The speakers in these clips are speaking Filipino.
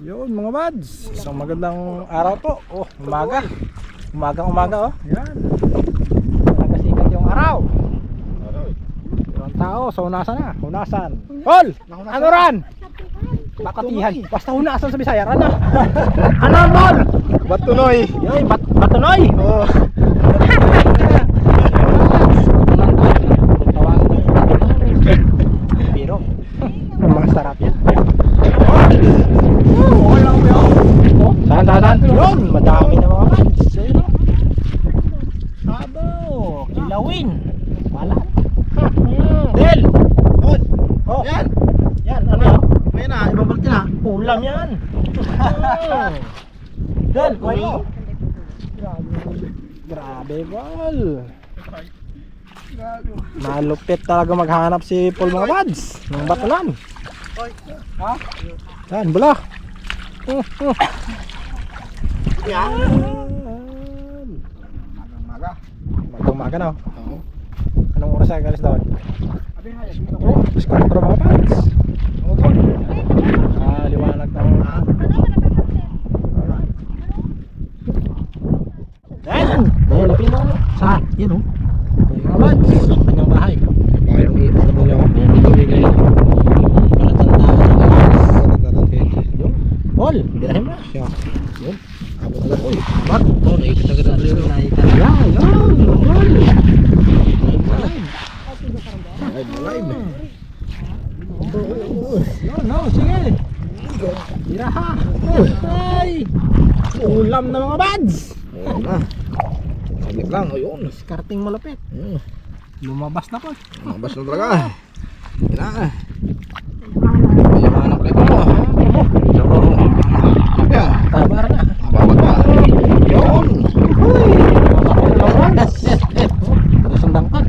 Yun mga buds, isang magandang araw po. Oh, umaga oh. Yan. Nagasikat yung araw. Yung tao sa hunasan. Paul, ano ran? Bakatihan. Basta hunasan sa Bisaya ran. Ano Paul? Batunoy. Yoy, batunoy. Oh. Biro. Masarap yan. Wala ko yun. Saan? Yun, madami na mga buds. Abo, kilawin. Wala. Del. Oh, yan. Yan, ano yan? May na, ibabalik na. Ulam yan. Del, kuhay mo. Grabe, Paul. Malupit talaga maghanap si Paul mga buds ng batunan. Ha? Yan, bula. Yan. Maga na. Anong oras ay galis doon? Alas 4 mga buds. Liwanag ng yan! Malapit na. Saan? Yan o. Mga buds. Ang kanyang bahay. Yung ipas na mo yung Paul, birahin mo. siya. Yun. Abot na po eh. Mat. Oh, naikita ka na rin. Yan, yun. Paul. Live. Yun, no, sige. Biraha. Ay. Ulam na mga buds. Ayan na. Sabik lang, ayun. Karting malapit. Lumabas na po. Mabas na talaga. Yan na. Mayaman ang plate mo. Yan. Tabar na. Ababot pa. Yun. Sundang pa.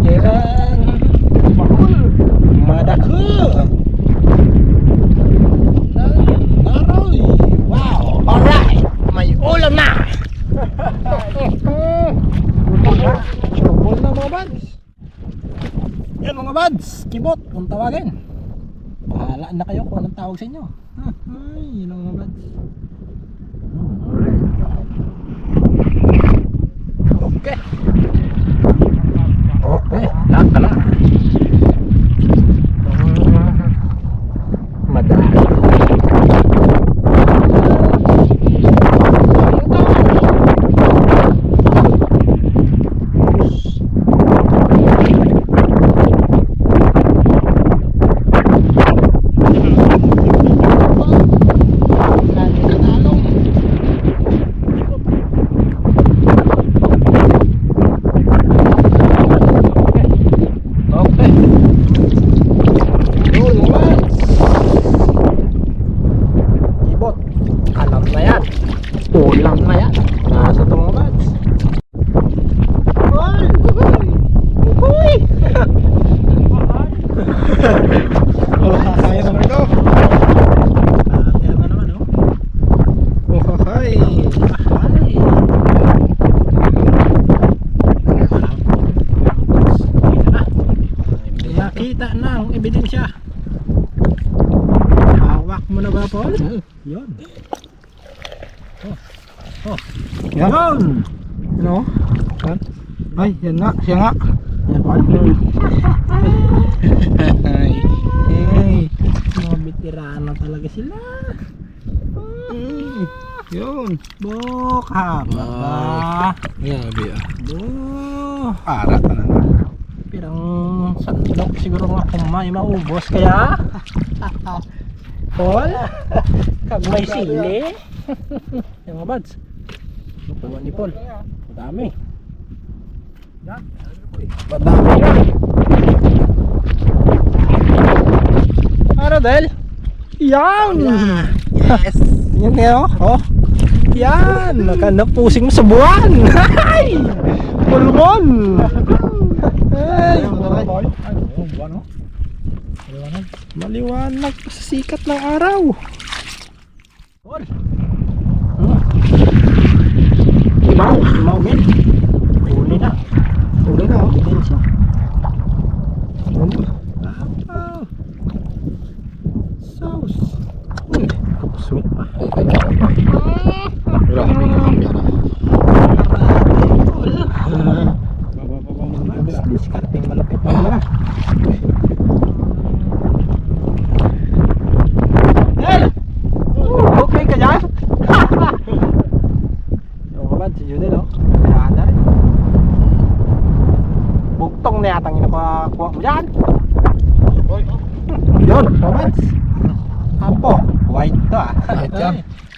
Yan. Madako. Aroy. Wow. Alright. May ulam na. Chobol na mga buds. Yan mga buds. Kibot kung tawagin. Bahala na kayo kung anong tawag sa inyo. Ay, yun ang mga buds. Okay. Okay, lahat ka na. Madali. Ulam na yan. Nasa ito mga buds. Uy! Kaya naman ito. Kaya na naman oh. Hi. Nakita na ang ebidensya. Hawak mo na ba, Paul? Yun. Yan. Yun! Ano? Yan. Ay, yan nga. Siya nga. Yan, Paul. Ay. Hey. Mga veterano talaga sila. Yun. Bok, haba ba? Grabe ah. Bo. Arat na naman. Pirang sandok siguro nga kung may maubos kaya. Paul? Kag may sili. Yung mga buds. Nakuha ni Paul. Madami. Madami yan. Ano Del? Yan! Yes. Yan nga oh. Yan! Nakanapusing mo sa buwan! Ay! Pulmon! Ay! Maliwanag pa sa sikat ng araw. Paul! Imaw men. Huli na oh. Ebidensya.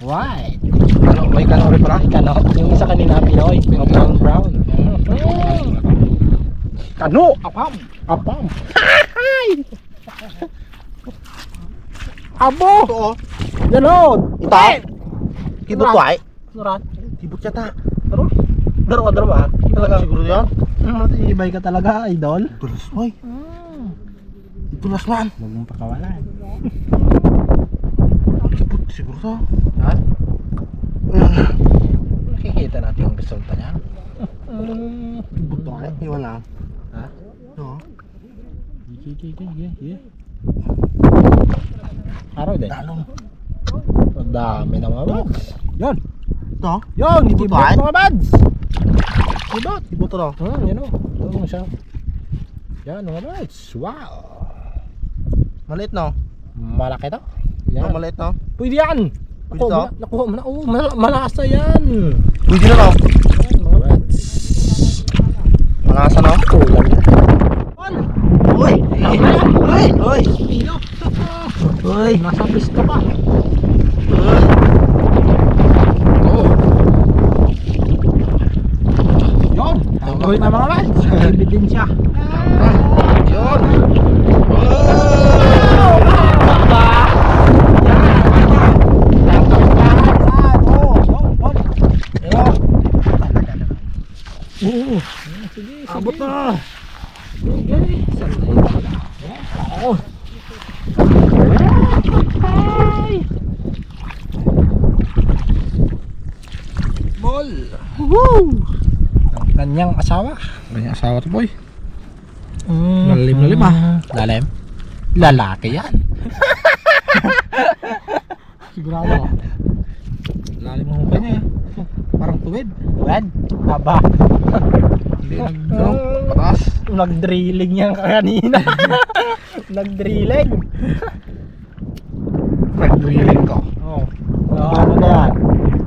White. Ano, may kano rin pala? Kano? Yung isa kanina Pinoy. Brown brown. Kano? Apam. Apam. Abo! Ito oh. Ganon! Ito? Kibot ko ay? Surat. Kibot yata. Daro? Daro ba? Talaga siguro yan? Matibay ka talaga, idol. Tulas oy. Tulas man. Huwag mong pakawalan. Kibot siguro to. Ha? Nakikita natin yung resulta niya. Kibot to ay. Iwan lang. Ha? Oo. Araw din. Dalong. Ang dami na mga bads. Yan. Ito? Yan, Kibot itibot ay? mga bads. Kibot. Kibot to no? Yan o. Ito mo siya. Yan mga bads. Wow. Maliit no? Malaki to. Yan. Yan. Maliit no? Pwede yan. Pwede to? Nakuha mo na. Oo, malasa yan. Pwede na no? Yan mga bads. Malasa no? Kulang yan. Uy! Uy! Uy! Pino. Uy! Nasa pista pa. Uy! Oo. Yun. Tawag na mga bads. Ebidensya. Yun! Oo. Sige, abot na. Sige. Oo. Ball! Woo! Ang kanyang asawa. Kanyang asawa to boy. Lalim ah. Lalim? Lalaki yan. Sigurado. Lalim ang mukha niya eh. Parang tuwid. Tuwad? Haba. Hindi pataas. Nag-drilling yan kanina. Nag-drilling. Nag-drilling ko. Oo. Ano na yan?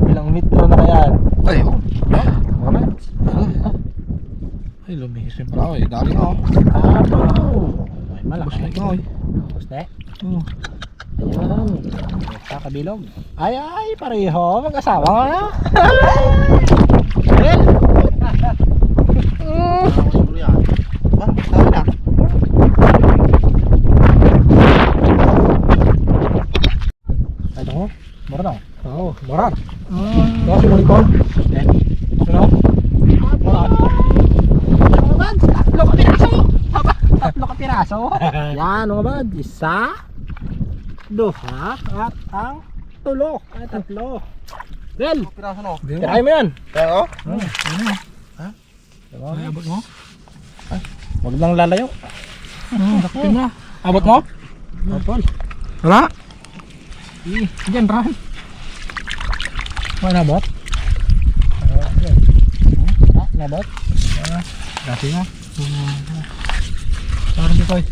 Ilang metro na kaya? Ay, oh. Alright. Ay, lumihis yun pala ako eh. Dali ako. Ay, malaki. Bus like ako eh. Guste? Oo. Ayan. Sa kabilog. Ay, pareho. Mag-asawa nga na. Well. Siguro yan. Ba? Sabi na. Ay, ito ko. Mura na. Oo, morar. Ito si Monicol. Ano? Mura. Tatlo ka piraso. Tatlo ka piraso. Yan mga bad. Isa. Duha. At ang tulo. Ay, tatlo. Del. Piraso no? Tirahin mo yan. Pero? Ha? Ay, abot mo? Huwag lang lalayo. Dakitin mo na. Abot mo? Mapol. Wala? Diyan, Ran. May nabot? Nabot? Dati nga. Parang dito eh.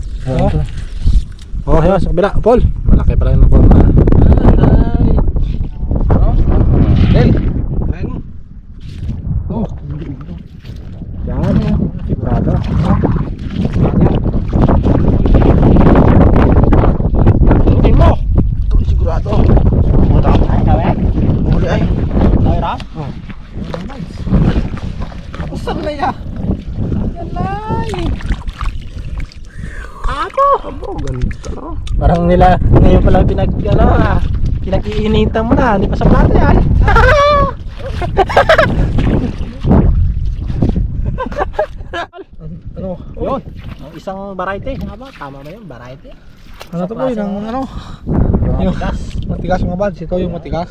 Oh, yun, sa kabila, Paul. Malaki pala yung nakuha na. Del. Kain mo. Oh. Yan, sigurado. Tingin mo. Ito, sigurado. Muna ako. Ay, kawin. Huli ay. Kawin, Ram? Oh. Saan na yan? Yan na. Abo, ganda no. Parang nila ngayon pala pinag-iinitan mo na, hindi pa sa plato yan. Ano? Yun, ang isang variety. Tama ba yun? Variety? Ano to boy? Ng ano? Yung matigas. Matigas mga bads. Ito yung matigas.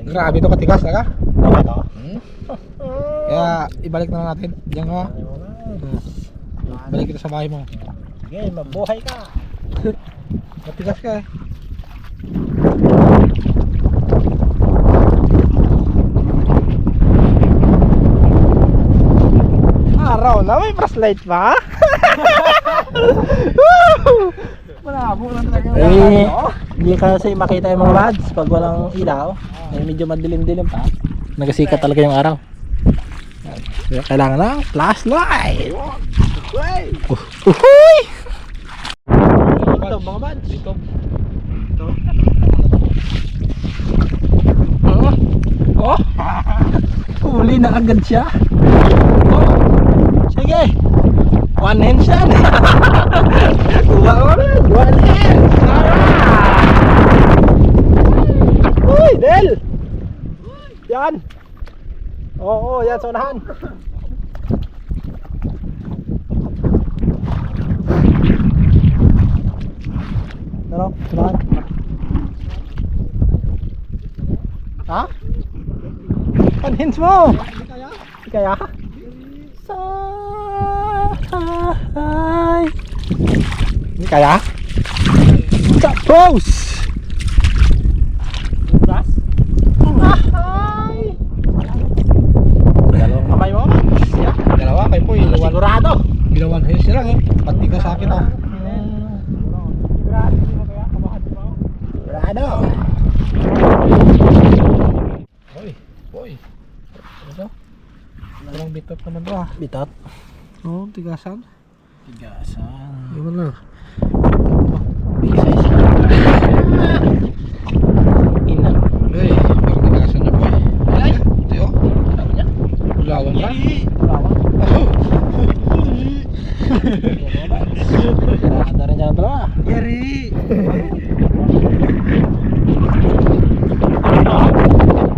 Grabe to katigas talaga. Tama to? Kaya ibalik na lang natin. Diyan ka. Balik kita sa bahay mo. Sige, mabuhay ka. Matigas ka eh. Araw na, may flashlight pa? Malabo lang talaga. Hindi kasi makita yung mga lads pag walang ilaw. Medyo madilim-dilim pa. Nagasikat talaga yung araw. Kaya kailangan ng flashlight. Uhuy! Ito mga bads. Ito. Oh! Huli na agad siya. Oh! Sige! One hands yan! Kuha ko rin! One hands! Alright! Uy! Del! Yan! Oo, yan sa unahan. Pero, unahan. Ha? One hands mo! Hindi kaya? Say ini kaya? Cak bos. Gas. Dalawang kamay mo. Ya, Dalawa kay Poy. sigurado. Ginawan halos sila eh. Pati ka sa akin ah. Sigurado. Poy. Poy. Ano? Parang bitot naman to ah. Bitot. Oo, tigasan. Tigasan. Iwan lang. Bisa-isa. Inan. Hey, parang tigasan na Poy. Ay. Tiyo. Lawan ka? Lawan. Ada rin yan dalawa. Yari.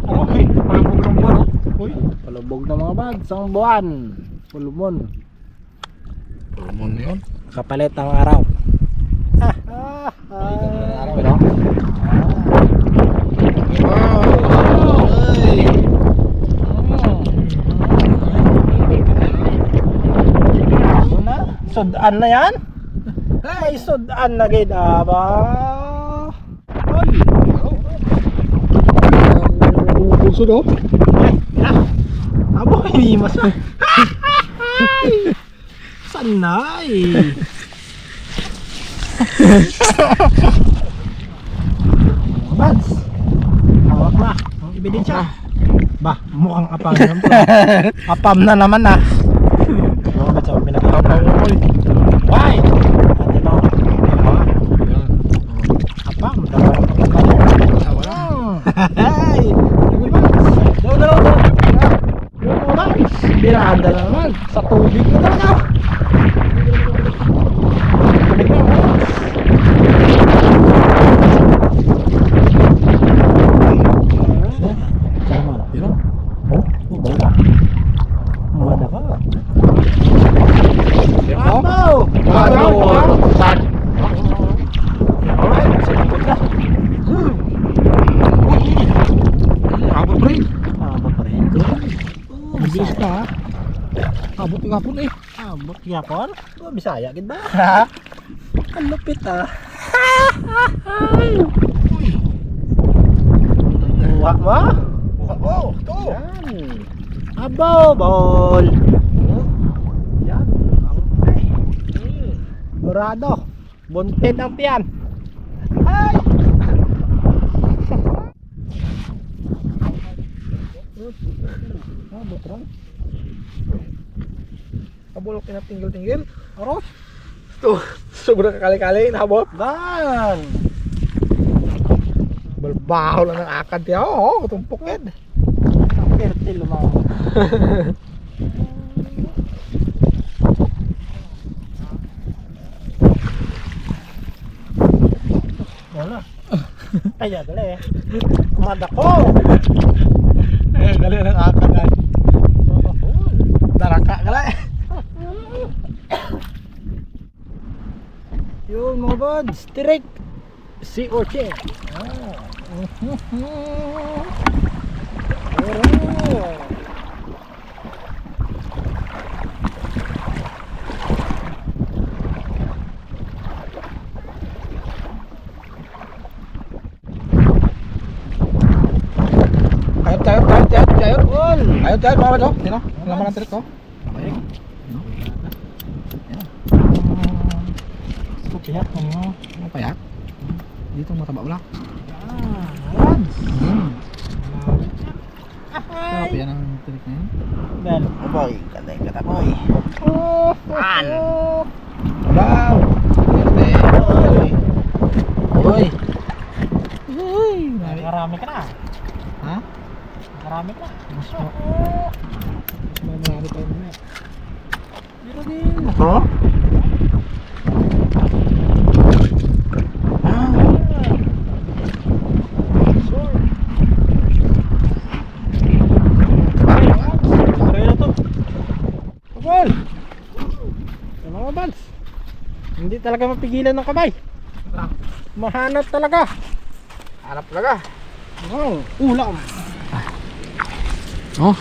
Okay, palubog ng buwan. Uy, palubog ng mga bags ang buwan. Pulumon. Pulmon yun. Kapalit ang araw. Araw ito. Hey. Sudan na yan? May sudan na gid ba? Bulso do? Abo hindi mas. Sanay. Bats. Hawak na. Ang ebidensya. Bah, mukhang apam yan po. Apam na naman ah. Mga bats ang pinag-apam mo. Why? Ate no. Apam. Hey! Daw na lang. Birada na naman. Sa tubig na talaga. Tubig na naman. Yun. Oh, bala. Bala ka. Abaw! Abaw! Alright, sa likod na. Abot pre. Abot pa rin. Mabilis ka ha. Abot yung hapon eh. Abot yapon? Bisaya gid ba? Ha? Ang lupit ah. Buha mo? Abaw! Ito! Yan. Abaw, bol. Yan. Okay. Dorado. Bunted ang tiyan. Ay! Abot ron. Kabulok na tinggil-tinggil. Aros. Ito. Sobrang kakali-kali. Nabot. Dan. Balbaho lang ng akad niya. Oo, tumpok yan. Fertil mo. Wala. Kaya dali eh. Madako. Eh, dali ng akad yan. Daraka ka lang. Yun mga buds, direct sea urchin. Ayot. All. Ayot, mga bato. Sino? Laman ng tirik ko. Pihak mo. Ano pa ya? Dito mataba wala. Lads. Sarap yan ang tirik na yun. Dan. Boy, katay kata boy. An. Abaw! Uy! Nakarami ka na. Ha? Nakarami marami pa. Mas marami tayo mamaya. Dito din. Ito? Try na to. Kabal! Yung mga bals. Hindi talaga mapigilan ng kabay. Mahanap talaga. Hanap talaga. Wow, ulam. Oh.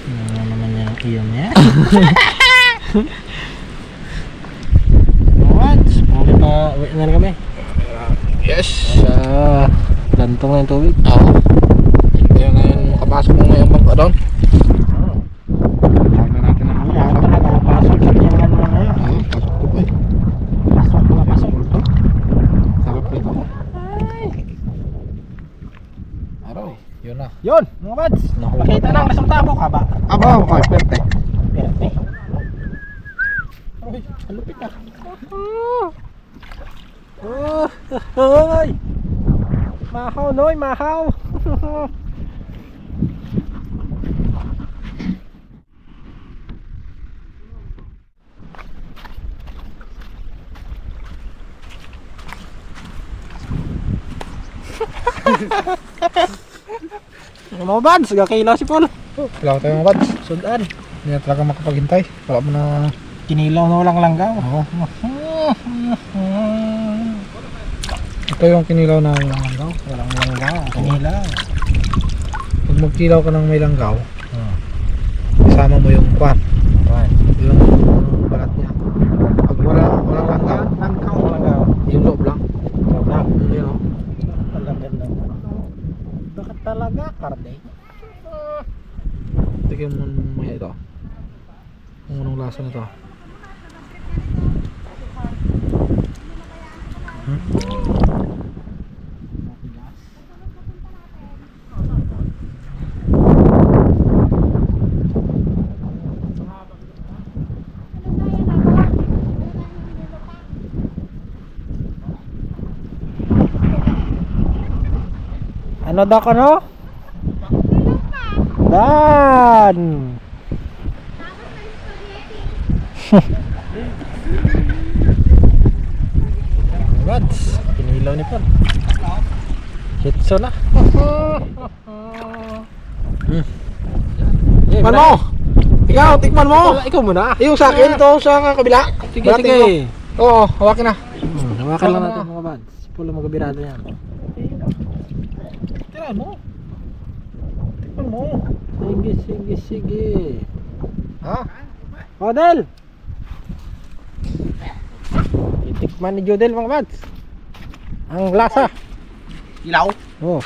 Ano naman yan ang iyon niya? What? Muli pa, wait na kami. Yes. Sa lantong na yung tubig. Oo. Kaya ngayon makapasok mo ngayong bangka doon. Tawag na natin ang Kaya talaga, pasok sa niya mga ngayon. Oo, pasok ko pa eh. Pasok na pasok. Sarap nito. Aroy, yun na. Yun, mga bads. Pakita lang, nasang tabo ka ba? Aba, okay, pwerte. Perte. Uy, halupit na. Hoy! Mahaw, Noy, mahaw. Mga bads, gakila si Paul. Wala ko tayo mga bads. Sudan. Hindi na talaga makapaghintay. Wala mo na. Kinilaw na walang langgaw. Oo. Ito yung kinilaw na walang langgaw. Walang langgaw, kinilaw. Pag magkilaw ka ng may langgaw, isama mo yung kwan. Yung balat niya. Pag walang langgaw, Langgaw. yung loob lang. Langgaw. Yun o. Talaga naman. Bakit talaga, karde? Tignan mo maya ito. Kung anong lasa nito. Ano daw ka no? Dan! Rods, kinilaw ni Paul. Hitso na. Tikman mo! Ikaw, tikman mo! Ikaw muna. Yung sa akin, ito sa kabila. Sige, Barating sige. ko. Oo, hawakin na. Hawakan lang natin mga bads. Paul ang magabirado yan. Tikman mo. Tikman mo. Sige, sige, sige. Ha? Odel! Itikman ni Jodel mga bads. Ang lasa. Ilaw. Oh.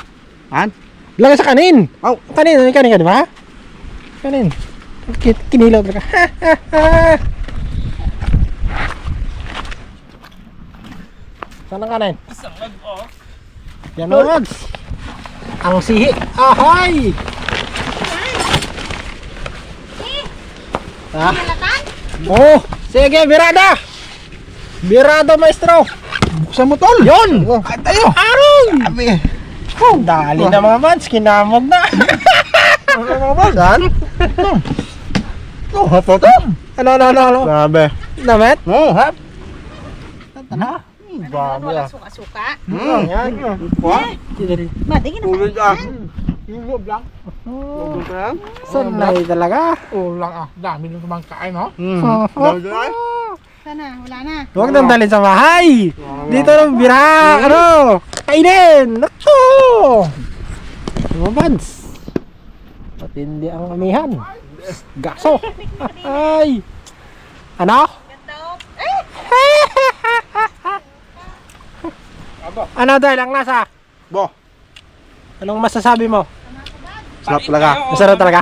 Han? Lagay sa kanin. Oh. Kanin, kanin ka di ba? Kanin. Kinilaw talaga. Saan ang kanin? Yan mga bads. Ang sihi. Ahoy! Ha? Oh, sige, birada. Birado, maestro. Buksan mo tol. Yun. Ay tayo. Aroy! Sabi. Oh, dali na mga bads, kinamog na. Mga bads. Saan? Oh, hap to. Ano? Sabi. Damit? Oh, hap. Ano? Bago Wala ah. suka-suka. Yan. Matingin na Ulit ah. Yung loob lang. Ulit ah. Sanay talaga. Ulang ah. Dami nung kumangkain no? sana. Wala na. Huwag nang dalhin sa bahay. Dito lang bira. Ano? Kainin. Naku! Mga bads. Patindi ang amihan. Gaso. Ay. Ano? Ano dahil ang lasa? Bo. Anong masasabi mo? Sarap talaga. Masarap talaga?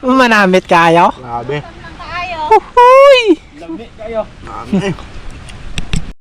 Manamit kayo? Grabe. Ang kaayo. Uhuy! Grabe.